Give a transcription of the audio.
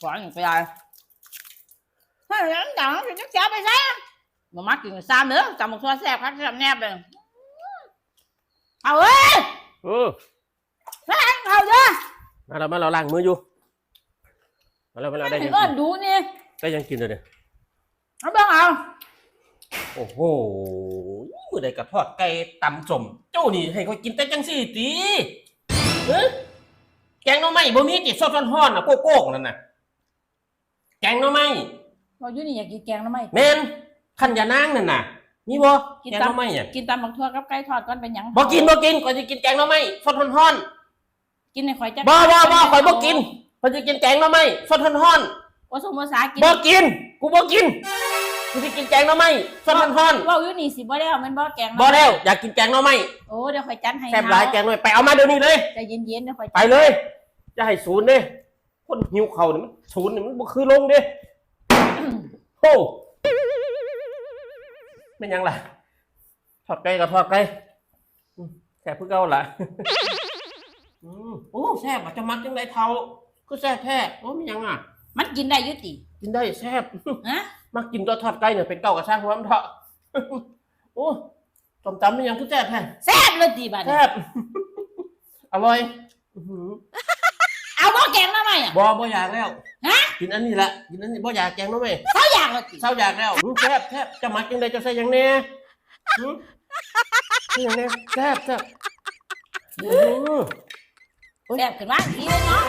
quả như vậy thế là nó chẳng thì chắc chắn phải sao mà mắt thì sao nữa chồng một xoa xe khác làm nẹp rồi Hầu ơi nó ăn Hầu chưaมาเราล้างมืออยู่มาเราได้ยัง ก็ดูนี่ ได้ยังกินเลยเนี่ย nó biết không โอ้โหมือใดกับทอดไก่ตำสมเจ้านี่ให้เขากินแต่จังสี่ตีแกงหน่อไม้บ่มีจิตซอสฮ้อนๆน่ะโก้ๆนั่นน่ะแกงหน่อไม้ vào dưới này nhà chị kèn nó mày แม่นขันยานางนั่นน่ะมีบ่แกงหน่อไม้อ่ะ กินตำบักทั่วกับไก่ทอดก่อนไปหยัง บ่กินก่อนจะกินแกงหน่อไม้ซอสฮ้อน กินในข่อยจัก ๆบ่ข่อยบ่กินข่อยจะกินแกงหน่อไม้ซอสฮ้อน โอสมภาษากิน ๆบ่กินกูบ่กินกูสิกินแกงหน่อไม้ซอสฮ้อน ว่าอยู่นี่สิบ่ได้เอามันบ่แกง ๆบ่แล้วอยากกินแกงหน่อไม้ โอ้เดี๋ยวข่อยจัดให้ แซ่บหลายแกงหน่อไม้ไปเอามาเดี๋ยวนี้เลย ใจเย็นๆเดี๋ยวข่อย ไปเลยจะให้ศูนย์เด้คนหิวเข่าเนี่ยมันศูนย์เนี่ยมันบ่คือลงเด้ โอ้เป็นยังล่ะทอดไก่กับทอดไก่แซ่บเพื่อเก่าล่ะโอ้แซ่บอ่ะจะมักจังไรเท่าก็แซ่บแท้โอ้มันยังอ่ะ มันกินได้อยู่ติ กินได้แซ่บ ฮะ มักกินตัวทอดไก่เนี่ยเป็นเก่ากระช่างหัวมันเถอะโอ้ต้มตำมันยังคือแซ่บแท้ แซ่บเลยติบัดนี้ แซ่บอร่อย เอาบ่แกงมาใหม่อ่ะ บ่อยากแล้ว ฮะ กินอันนี้ละกินอันนี้บ่อยากแกงเนาะแม่ เขาอยากเลยติ เศร้าอยากแล้วแซ่บจะมักยังไงจะใส่ยังแน่ยังแน่แซ่บแซ่บขึ้นมาทีเลยเนาะ